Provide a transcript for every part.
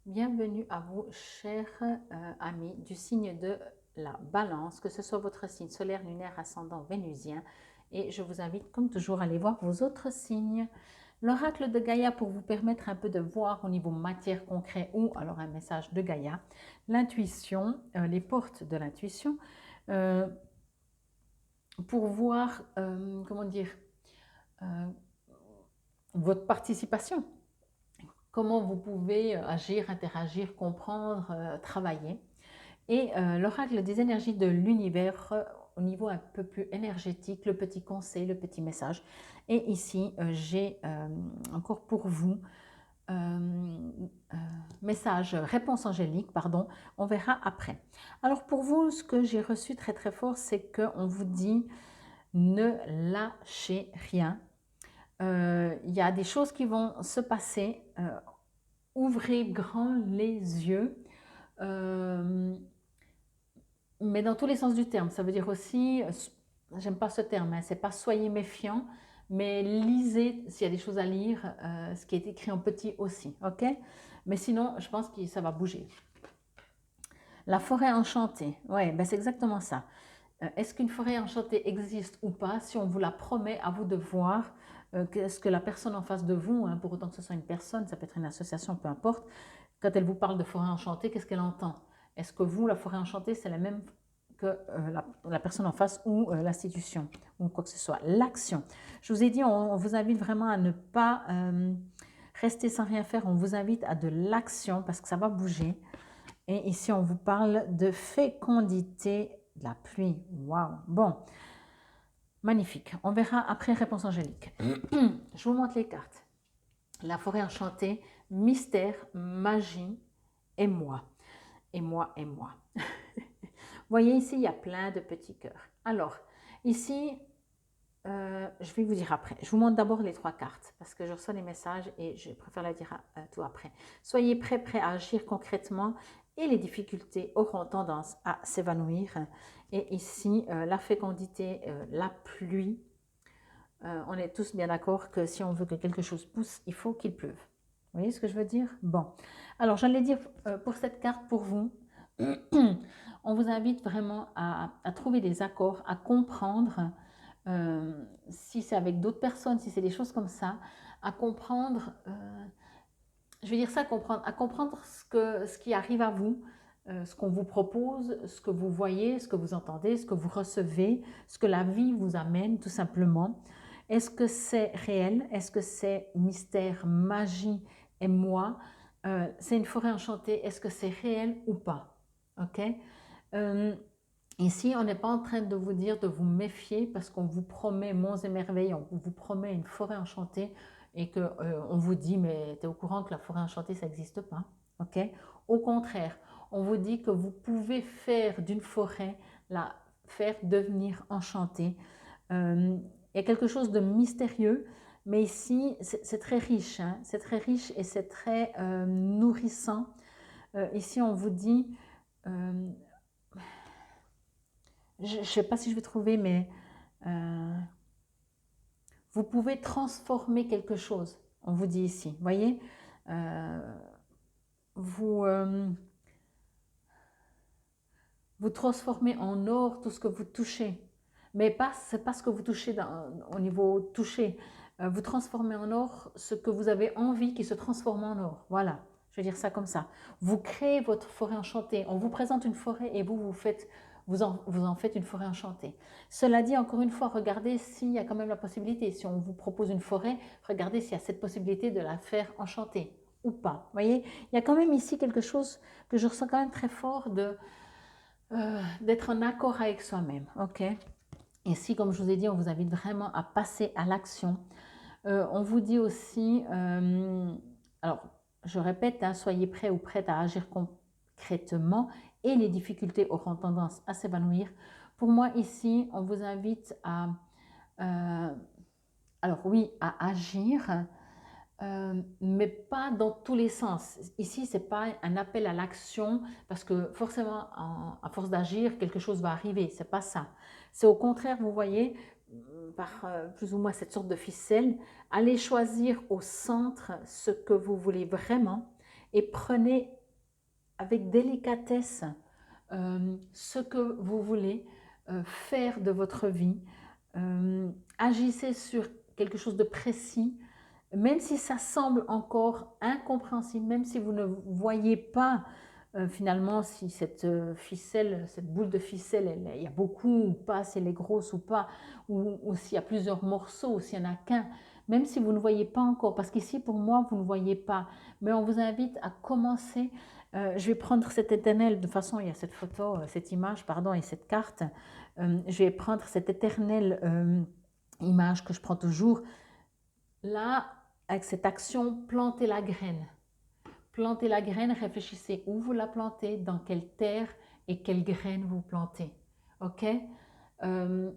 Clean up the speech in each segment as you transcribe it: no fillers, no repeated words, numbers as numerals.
Bienvenue à vous, chers amis du signe de la Balance, que ce soit votre signe solaire, lunaire, ascendant, vénusien. Et je vous invite, comme toujours, à aller voir vos autres signes. L'oracle de Gaïa pour vous permettre un peu de voir au niveau matière concret ou alors un message de Gaïa. L'intuition, les portes de l'intuition, euh, pour voir, comment dire, euh, votre participation. Comment vous pouvez agir, interagir, comprendre, travailler. Et l'oracle des énergies de l'univers au niveau un peu plus énergétique, le petit conseil, le petit message. Et ici, j'ai encore pour vous message, réponse angélique, pardon, on verra après. Alors pour vous, ce que j'ai reçu très très fort, c'est qu'on vous dit ne lâchez rien. Il y a des choses qui vont se passer. Ouvrez grand les yeux. Mais dans tous les sens du terme, ça veut dire aussi, j'aime pas ce terme, hein, c'est pas soyez méfiant, mais lisez s'il y a des choses à lire, ce qui est écrit en petit aussi, ok? Mais sinon, je pense que ça va bouger. La forêt enchantée, ouais, ben c'est exactement ça. Est-ce qu'une forêt enchantée existe ou pas? Si on vous la promet, à vous de voir ce que la personne en face de vous, hein, pour autant que ce soit une personne, ça peut être une association, peu importe, quand elle vous parle de forêt enchantée, qu'est-ce qu'elle entend? Est-ce que vous, la forêt enchantée, c'est la même que la personne en face ou l'institution ou quoi que ce soit? L'action. Je vous ai dit, on vous invite vraiment à ne pas rester sans rien faire. On vous invite à de l'action parce que ça va bouger. Et ici, on vous parle de fécondité de la pluie. Waouh! Bon, magnifique. On verra après réponse angélique. Je vous montre les cartes. La forêt enchantée, mystère, magie et moi. Et moi, et moi. Vous voyez ici, il y a plein de petits cœurs. Alors, ici, je vais vous dire après. Je vous montre d'abord les trois cartes parce que je reçois les messages et je préfère la dire tout après. Soyez prêts à agir concrètement et les difficultés auront tendance à s'évanouir. Et ici, la fécondité, la pluie, on est tous bien d'accord que si on veut que quelque chose pousse, il faut qu'il pleuve. Vous voyez ce que je veux dire? Bon. Alors, j'allais dire pour cette carte, pour vous, on vous invite vraiment à trouver des accords, à comprendre, si c'est avec d'autres personnes, si c'est des choses comme ça, à comprendre, je veux dire ça, à comprendre ce qui arrive à vous, ce qu'on vous propose, ce que vous voyez, ce que vous entendez, ce que vous recevez, ce que la vie vous amène tout simplement. Est-ce que c'est réel? Est-ce que c'est mystère, magie et moi? C'est une forêt enchantée. Est-ce que c'est réel ou pas? Ok. Ici, on n'est pas en train de vous dire de vous méfier parce qu'on vous promet monts et merveilles, on vous promet une forêt enchantée et que on vous dit mais tu es au courant que la forêt enchantée ça n'existe pas, ok? Au contraire, on vous dit que vous pouvez faire d'une forêt la faire devenir enchantée. Il y a quelque chose de mystérieux, mais ici c'est très riche, hein, c'est très riche et c'est très nourrissant. Ici, on vous dit je ne sais pas si je vais trouver, mais euh, vous pouvez transformer quelque chose. On vous dit ici, voyez, euh, vous, vous transformez en or tout ce que vous touchez. Mais pas, c'est pas ce que vous touchez au niveau touché. Vous transformez en or ce que vous avez envie qui se transforme en or. Voilà, je vais dire ça comme ça. Vous créez votre forêt enchantée. On vous présente une forêt et vous en faites une forêt enchantée. Cela dit, encore une fois, regardez s'il y a quand même la possibilité. Si on vous propose une forêt, regardez s'il y a cette possibilité de la faire enchantée ou pas. Vous voyez, il y a quand même ici quelque chose que je ressens quand même très fort d'être en accord avec soi-même. Ok. Et si, comme je vous ai dit, on vous invite vraiment à passer à l'action. On vous dit aussi, alors je répète, hein, soyez prêts ou prêtes à agir concrètement et les difficultés auront tendance à s'évanouir. Pour moi, ici, on vous invite euh, alors oui, à agir, mais pas dans tous les sens. Ici, ce n'est pas un appel à l'action parce que forcément, à force d'agir, quelque chose va arriver. Ce n'est pas ça. C'est au contraire, vous voyez, par plus ou moins cette sorte de ficelle, allez choisir au centre ce que vous voulez vraiment et prenez avec délicatesse ce que vous voulez faire de votre vie. Agissez sur quelque chose de précis, même si ça semble encore incompréhensible, même si vous ne voyez pas finalement si cette ficelle, cette boule de ficelle, il y a beaucoup ou pas, si elle est grosse ou pas, ou s'il y a plusieurs morceaux, ou s'il n'y en a qu'un, même si vous ne voyez pas encore, parce qu'ici pour moi vous ne voyez pas, mais on vous invite à commencer. Je vais prendre cette éternelle, de toute façon il y a cette photo, cette image, pardon, et cette carte. Je vais prendre cette éternelle image que je prends toujours. Là, avec cette action, plantez la graine. Plantez la graine, réfléchissez où vous la plantez, dans quelle terre et quelle graine vous plantez. Ok? Il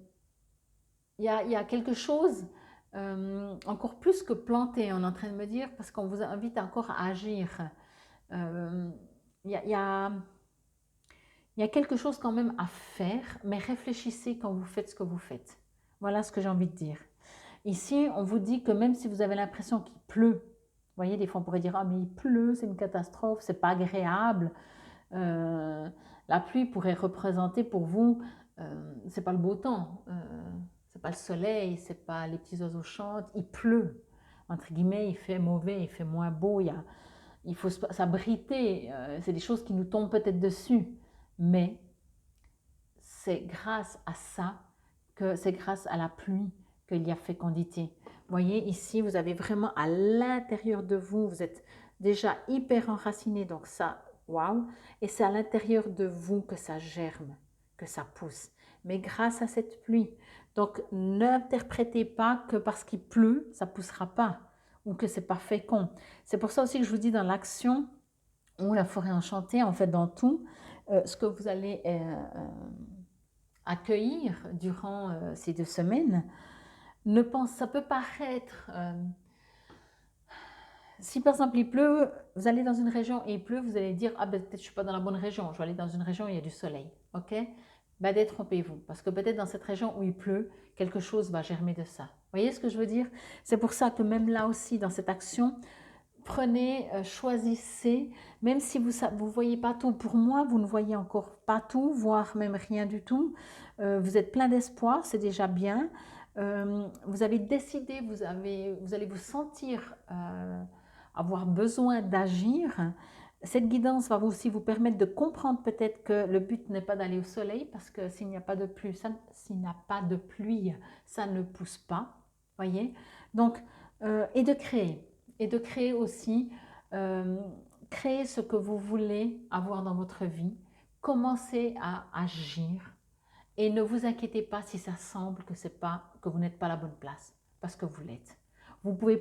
y a quelque chose, encore plus que planter, on est en train de me dire, parce qu'on vous invite encore à agir. Il y a quelque chose quand même à faire, mais réfléchissez quand vous faites ce que vous faites. Voilà ce que j'ai envie de dire. Ici, on vous dit que même si vous avez l'impression qu'il pleut, vous voyez, des fois on pourrait dire « Ah, mais il pleut, c'est une catastrophe, c'est pas agréable. » La pluie pourrait représenter pour vous, c'est pas le beau temps, c'est pas le soleil, c'est pas les petits oiseaux chantent, il pleut. Entre guillemets, il fait mauvais, il fait moins beau, il faut s'abriter, c'est des choses qui nous tombent peut-être dessus. Mais c'est grâce à ça, que c'est grâce à la pluie qu'il y a fécondité. Vous voyez, ici, vous avez vraiment à l'intérieur de vous, vous êtes déjà hyper enraciné, donc ça, waouh. Et c'est à l'intérieur de vous que ça germe, que ça pousse. Mais grâce à cette pluie. Donc, n'interprétez pas que parce qu'il pleut, ça ne poussera pas, ou que c'est pas fécond. C'est pour ça aussi que je vous dis dans l'action, ou la forêt enchantée, en fait, dans tout, ce que vous allez accueillir durant ces 2 semaines, ça peut paraître, si par exemple il pleut, vous allez dans une région et il pleut, vous allez dire, ah ben peut-être je ne suis pas dans la bonne région, je vais aller dans une région où il y a du soleil, ok? Ben détrompez-vous, parce que peut-être dans cette région où il pleut, quelque chose va germer de ça. Vous voyez ce que je veux dire? C'est pour ça que même là aussi, dans cette action, prenez, choisissez, même si vous ne voyez pas tout. Pour moi, vous ne voyez encore pas tout, voire même rien du tout. Vous êtes plein d'espoir, c'est déjà bien. Vous avez décidé, vous allez vous sentir avoir besoin d'agir. Cette guidance va aussi vous permettre de comprendre peut-être que le but n'est pas d'aller au soleil, parce que s'il n'y a pas de pluie, ça ne pousse pas. Voyez? Donc, et de créer. Et de créer aussi, créer ce que vous voulez avoir dans votre vie. Commencez à agir. Et ne vous inquiétez pas si ça semble que vous n'êtes pas à la bonne place, parce que vous l'êtes. Vous ne pouvez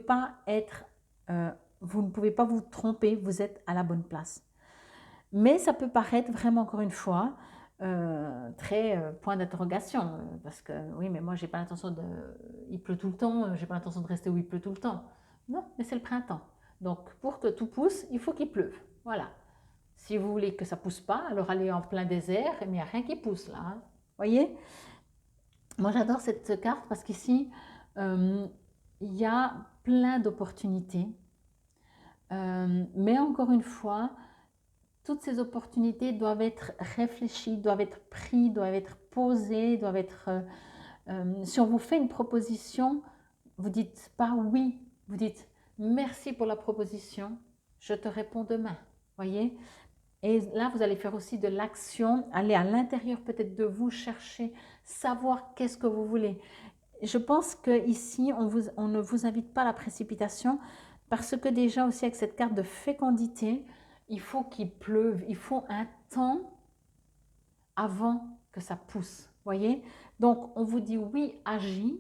pas vous tromper, vous êtes à la bonne place. Mais ça peut paraître vraiment, encore une fois, très point d'interrogation, parce que oui, mais moi j'ai pas l'intention de, il pleut tout le temps, j'ai pas l'intention de rester où il pleut tout le temps. Non, mais c'est le printemps. Donc pour que tout pousse, il faut qu'il pleuve. Voilà. Si vous voulez que ça pousse pas, alors allez en plein désert, mais il n'y a rien qui pousse là. Hein. Voyez? Moi j'adore cette carte parce qu'ici il y a plein d'opportunités, mais encore une fois, toutes ces opportunités doivent être réfléchies, doivent être prises, doivent être posées, doivent être... si on vous fait une proposition, vous dites pas oui, vous dites merci pour la proposition, je te réponds demain. Voyez? Et là, vous allez faire aussi de l'action, aller à l'intérieur peut-être de vous, chercher, savoir qu'est-ce que vous voulez. Je pense qu'ici, on ne vous invite pas à la précipitation, parce que déjà aussi avec cette carte de fécondité, il faut qu'il pleuve, il faut un temps avant que ça pousse, voyez? Donc, on vous dit oui, agis,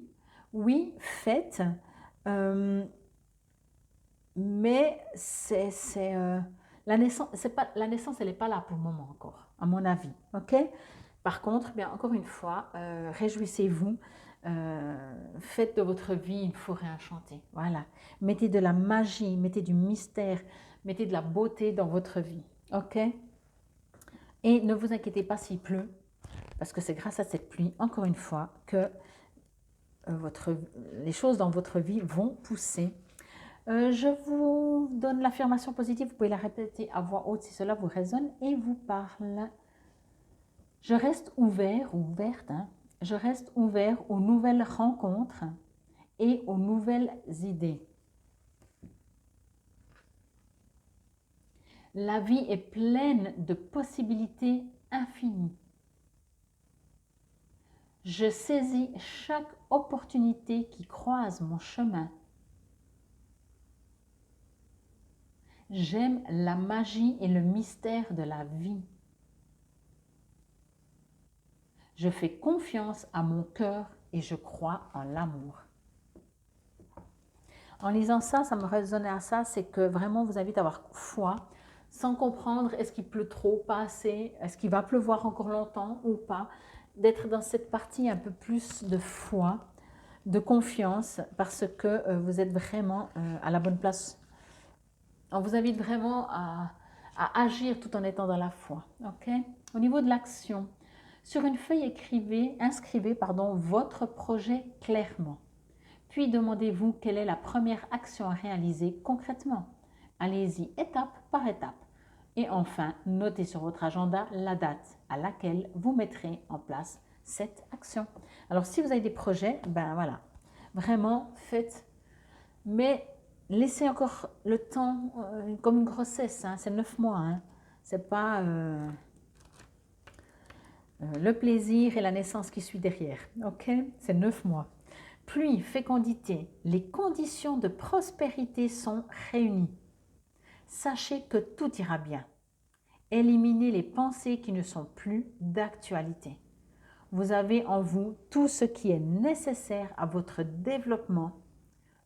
oui, faites, mais la naissance, elle n'est pas là pour le moment encore, à mon avis, ok? Par contre, bien encore une fois, réjouissez-vous, faites de votre vie une forêt enchantée, voilà. Mettez de la magie, mettez du mystère, mettez de la beauté dans votre vie, ok? Et ne vous inquiétez pas s'il pleut, parce que c'est grâce à cette pluie, encore une fois, que les choses dans votre vie vont pousser. Je vous donne l'affirmation positive, vous pouvez la répéter à voix haute si cela vous résonne et vous parle. Je reste ouvert ou ouverte, hein, je reste ouvert aux nouvelles rencontres et aux nouvelles idées. La vie est pleine de possibilités infinies. Je saisis chaque opportunité qui croise mon chemin. J'aime la magie et le mystère de la vie. Je fais confiance à mon cœur et je crois en l'amour. En lisant ça, ça me résonnait à ça, c'est que vraiment vous invite à avoir foi, sans comprendre est-ce qu'il pleut trop, pas assez, est-ce qu'il va pleuvoir encore longtemps ou pas, d'être dans cette partie un peu plus de foi, de confiance, parce que vous êtes vraiment à la bonne place. On vous invite vraiment à agir tout en étant dans la foi. Okay? Au niveau de l'action, sur une feuille inscrivez votre projet clairement. Puis demandez-vous quelle est la première action à réaliser concrètement. Allez-y étape par étape. Et enfin, notez sur votre agenda la date à laquelle vous mettrez en place cette action. Alors, si vous avez des projets, ben voilà, vraiment faites, mais laissez encore le temps, comme une grossesse, hein, c'est 9 mois, hein, c'est pas le plaisir et la naissance qui suit derrière, ok? C'est 9 mois. Pluie, fécondité, les conditions de prospérité sont réunies. Sachez que tout ira bien. Éliminez les pensées qui ne sont plus d'actualité. Vous avez en vous tout ce qui est nécessaire à votre développement.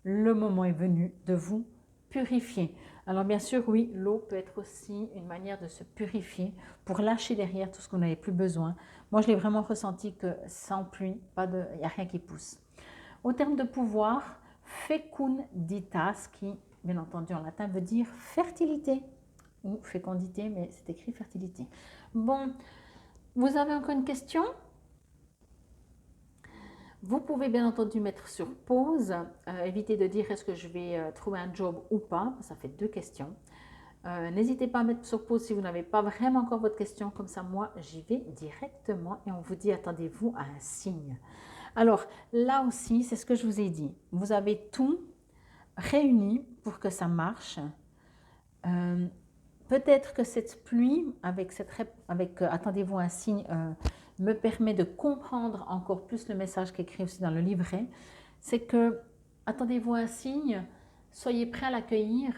Le moment est venu de vous purifier. Alors bien sûr, oui, l'eau peut être aussi une manière de se purifier pour lâcher derrière tout ce qu'on n'avait plus besoin. Moi, je l'ai vraiment ressenti que sans pluie, il n'y a rien qui pousse. Au terme de pouvoir, fecunditas, qui bien entendu en latin veut dire fertilité ou fécondité, mais c'est écrit fertilité. Bon, vous avez encore une question? Vous pouvez bien entendu mettre sur pause, évitez de dire est-ce que je vais trouver un job ou pas, ça fait 2 questions. N'hésitez pas à mettre sur pause si vous n'avez pas vraiment encore votre question, comme ça moi j'y vais directement et on vous dit attendez-vous à un signe. Alors là aussi, c'est ce que je vous ai dit, vous avez tout réuni pour que ça marche. Peut-être que cette pluie, avec attendez-vous un signe, me permet de comprendre encore plus le message qui est écrit aussi dans le livret. C'est que, attendez-vous un signe, soyez prêts à l'accueillir.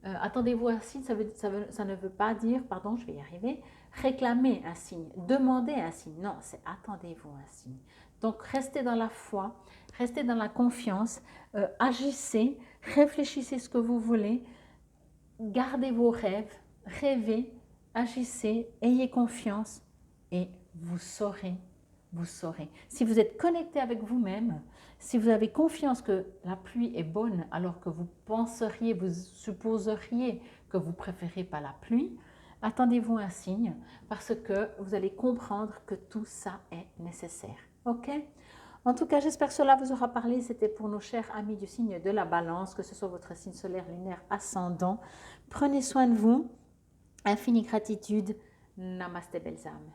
Attendez-vous un signe, ça ne veut pas dire, pardon, je vais y arriver, réclamer un signe, demander un signe. Non, c'est attendez-vous un signe. Donc, restez dans la foi, restez dans la confiance, agissez, réfléchissez ce que vous voulez, gardez vos rêves, rêvez, agissez, ayez confiance et vous saurez, vous saurez. Si vous êtes connecté avec vous-même, si vous avez confiance que la pluie est bonne alors que vous penseriez, vous supposeriez que vous préférez pas la pluie, attendez-vous un signe parce que vous allez comprendre que tout ça est nécessaire. Ok? En tout cas, j'espère que cela vous aura parlé. C'était pour nos chers amis du signe de la balance, que ce soit votre signe solaire, lunaire, ascendant. Prenez soin de vous. Infinie gratitude. Namaste, belles âmes.